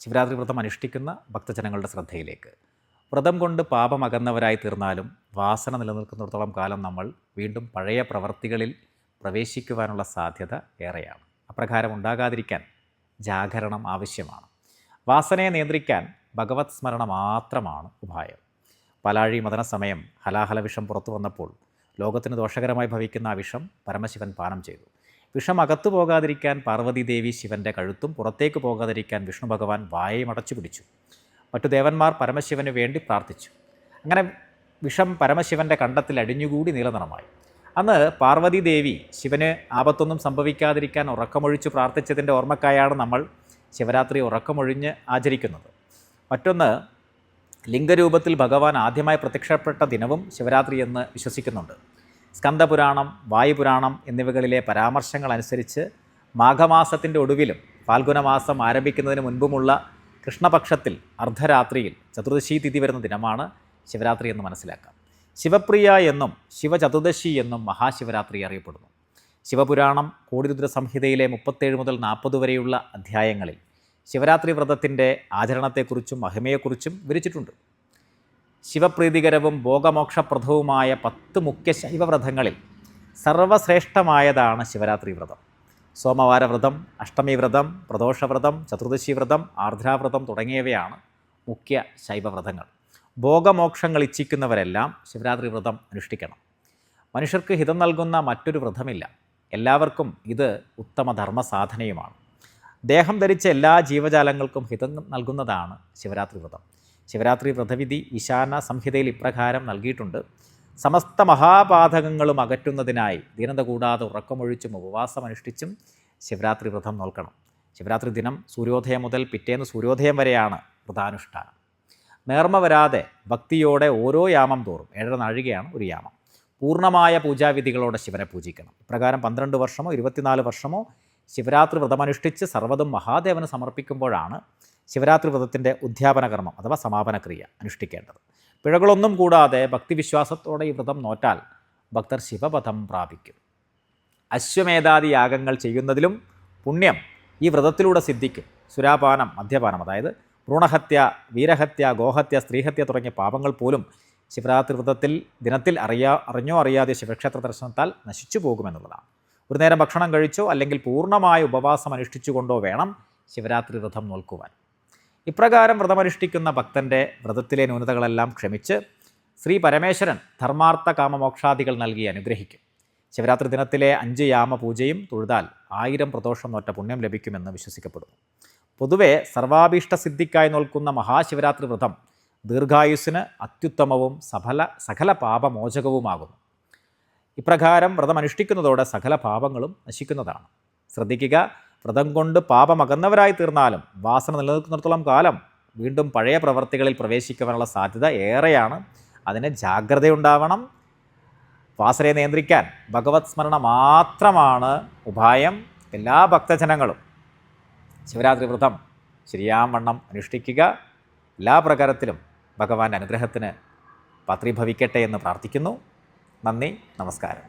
ശിവരാത്രി വ്രതം അനുഷ്ഠിക്കുന്ന ഭക്തജനങ്ങളുടെ ശ്രദ്ധയിലേക്ക്. വ്രതം കൊണ്ട് പാപമകന്നവരായി തീർന്നാലും വാസന നിലനിൽക്കുന്നിടത്തോളം കാലം നമ്മൾ വീണ്ടും പഴയ പ്രവൃത്തികളിൽ പ്രവേശിക്കുവാനുള്ള സാധ്യത ഏറെയാണ്. അപ്രകാരം ഉണ്ടാകാതിരിക്കാൻ ജാഗരണം ആവശ്യമാണ്. വാസനയെ നിയന്ത്രിക്കാൻ ഭഗവത് സ്മരണ മാത്രമാണ് ഉപായം. പാലാഴി മദന സമയം ഹലാഹല വിഷം പുറത്തു വന്നപ്പോൾ ലോകത്തിന് ദോഷകരമായി ഭവിക്കുന്ന ആ വിഷം പരമശിവൻ പാനം ചെയ്തു. വിഷം അകത്തു പോകാതിരിക്കാൻ പാർവതീദേവി ശിവൻ്റെ കഴുത്തും പുറത്തേക്ക് പോകാതിരിക്കാൻ വിഷ്ണു ഭഗവാൻ വായയും അടച്ചു പിടിച്ചു. മറ്റു ദേവന്മാർ പരമശിവന് വേണ്ടി പ്രാർത്ഥിച്ചു. അങ്ങനെ വിഷം പരമശിവൻ്റെ കണ്ടത്തിൽ അടിഞ്ഞുകൂടി നീലനിറമായി. അന്ന് പാർവതീദേവി ശിവന് ആപത്തൊന്നും സംഭവിക്കാതിരിക്കാൻ ഉറക്കമൊഴിച്ചു പ്രാർത്ഥിച്ചതിൻ്റെ ഓർമ്മക്കായാണ് നമ്മൾ ശിവരാത്രി ഉറക്കമൊഴിഞ്ഞ് ആചരിക്കുന്നത്. മറ്റൊന്ന്, ലിംഗരൂപത്തിൽ ഭഗവാൻ ആദ്യമായി പ്രത്യക്ഷപ്പെട്ട ദിനവും ശിവരാത്രി എന്ന് വിശ്വസിക്കുന്നുണ്ട്. സ്കന്ദപുരാണം, വായുപുരാണം എന്നിവകളിലെ പരാമർശങ്ങൾ അനുസരിച്ച് മാഘമാസത്തിൻ്റെ ഒടുവിലും ഫാൽഗുനമാസം ആരംഭിക്കുന്നതിന് മുൻപുമുള്ള കൃഷ്ണപക്ഷത്തിൽ അർദ്ധരാത്രിയിൽ ചതുർദശി തിഥി വരുന്ന ദിനമാണ് ശിവരാത്രി എന്ന് മനസ്സിലാക്കാം. ശിവപ്രിയ എന്നും ശിവചതുർദശി എന്നും മഹാശിവരാത്രി അറിയപ്പെടുന്നു. ശിവപുരാണം കോടിരുദ്ര സംഹിതയിലെ 37 മുതൽ 40 വരെയുള്ള അധ്യായങ്ങളിൽ ശിവരാത്രി വ്രതത്തിൻ്റെ ആചരണത്തെക്കുറിച്ചും മഹിമയെക്കുറിച്ചും വിവരിച്ചിട്ടുണ്ട്. ശിവപ്രീതികരവും ഭോഗമോക്ഷപ്രദവുമായ 10 മുഖ്യ ശൈവവ്രതങ്ങളിൽ സർവശ്രേഷ്ഠമായതാണ് ശിവരാത്രി വ്രതം. സോമവാരവ്രതം, അഷ്ടമി വ്രതം, പ്രദോഷവ്രതം, ചതുർദശി വ്രതം, ആർദ്രാവ്രതം തുടങ്ങിയവയാണ് മുഖ്യ ശൈവവ്രതങ്ങൾ. ഭോഗമോക്ഷങ്ങൾ ഇച്ഛിക്കുന്നവരെല്ലാം ശിവരാത്രി വ്രതം അനുഷ്ഠിക്കണം. മനുഷ്യർക്ക് ഹിതം നൽകുന്ന മറ്റൊരു വ്രതമില്ല. എല്ലാവർക്കും ഇത് ഉത്തമ ധർമ്മസാധനയുമാണ്. ദേഹം ധരിച്ച എല്ലാ ജീവജാലങ്ങൾക്കും ഹിതം നൽകുന്നതാണ് ശിവരാത്രി വ്രതം. ശിവരാത്രി വ്രതവിധി ഈശാന സംഹിതയിൽ ഇപ്രകാരം നൽകിയിട്ടുണ്ട്. സമസ്ത മഹാപാതകങ്ങളും അകറ്റുന്നതിനായി ദീനത കൂടാതെ ഉറക്കമൊഴിച്ചും ഉപവാസമനുഷ്ഠിച്ചും ശിവരാത്രി വ്രതം നോൽക്കണം. ശിവരാത്രി ദിനം സൂര്യോദയം മുതൽ പിറ്റേന്ന് സൂര്യോദയം വരെയാണ് വ്രതാനുഷ്ഠാനം. നേർമ്മ വരാതെ ഭക്തിയോടെ ഓരോ യാമം തോറും 7 നാഴികയാണ് ഒരു യാമം. പൂർണ്ണമായ പൂജാവിധികളോടെ ശിവനെ പൂജിക്കണം. ഇപ്രകാരം 12 വർഷമോ 24 വർഷമോ ശിവരാത്രി വ്രതമനുഷ്ഠിച്ച് സർവ്വതും മഹാദേവന് സമർപ്പിക്കുമ്പോഴാണ് ശിവരാത്രി വ്രതത്തിൻ്റെ ഉദ്യാപന കർമ്മം അഥവാ സമാപന ക്രിയ അനുഷ്ഠിക്കേണ്ടത്. പിഴകളൊന്നും കൂടാതെ ഭക്തിവിശ്വാസത്തോടെ ഈ വ്രതം നോറ്റാൽ ഭക്തർ ശിവപദം പ്രാപിക്കും. അശ്വമേധാദി യാഗങ്ങൾ ചെയ്യുന്നതിലും പുണ്യം ഈ വ്രതത്തിലൂടെ സിദ്ധിക്കും. സുരാപാനം, മദ്യപാനം, അതായത് ഭ്രൂണഹത്യ, വീരഹത്യ, ഗോഹത്യ, സ്ത്രീഹത്യ തുടങ്ങിയ പാപങ്ങൾ പോലും ശിവരാത്രി വ്രതത്തിൽ ദിനത്തിൽ അറിഞ്ഞോ അറിയാതെ ശിവക്ഷേത്ര ദർശനത്താൽ നശിച്ചു പോകുമെന്നുള്ളതാണ്. ഒരു നേരം ഭക്ഷണം കഴിച്ചോ അല്ലെങ്കിൽ പൂർണ്ണമായ ഉപവാസം അനുഷ്ഠിച്ചുകൊണ്ടോ വേണം ശിവരാത്രി വ്രതം നോൽക്കുവാൻ. ഇപ്രകാരം വ്രതമനുഷ്ഠിക്കുന്ന ഭക്തൻ്റെ വ്രതത്തിലെ ന്യൂനതകളെല്ലാം ക്ഷമിച്ച് ശ്രീ പരമേശ്വരൻ ധർമാർത്ഥ കാമമോക്ഷാദികൾ നൽകി അനുഗ്രഹിക്കും. ശിവരാത്രി ദിനത്തിലെ 5 യാമ പൂജയും തൊഴുതാൽ 1000 പ്രദോഷം നോറ്റ പുണ്യം ലഭിക്കുമെന്ന് വിശ്വസിക്കപ്പെടുന്നു. പൊതുവെ സർവാഭീഷ്ടസിദ്ധിക്കായി നോൽക്കുന്ന മഹാശിവരാത്രി വ്രതം ദീർഘായുസ്സിന് അത്യുത്തമവും സകല പാപമോചകവുമാകുന്നു. ഇപ്രകാരം വ്രതമനുഷ്ഠിക്കുന്നതോടെ സകല പാപങ്ങളും നശിക്കുന്നതാണ്. ശ്രദ്ധിക്കുക, വ്രതം കൊണ്ട് പാപമകന്നവരായി തീർന്നാലും വാസന നിലനിൽക്കുന്നിടത്തോളം കാലം വീണ്ടും പഴയ പ്രവർത്തികളിൽ പ്രവേശിക്കുവാനുള്ള സാധ്യത ഏറെയാണ്. അതിന് ജാഗ്രതയുണ്ടാവണം. വാസനയെ നിയന്ത്രിക്കാൻ ഭഗവത് സ്മരണ മാത്രമാണ് ഉപായം. എല്ലാ ഭക്തജനങ്ങളും ശിവരാത്രി വ്രതം ശരിയാവണ്ണം അനുഷ്ഠിക്കുക. എല്ലാ പ്രകാരത്തിലും ഭഗവാന്റെ അനുഗ്രഹത്തിന് പാത്രീഭവിക്കട്ടെ എന്ന് പ്രാർത്ഥിക്കുന്നു. നന്ദി, നമസ്കാരം.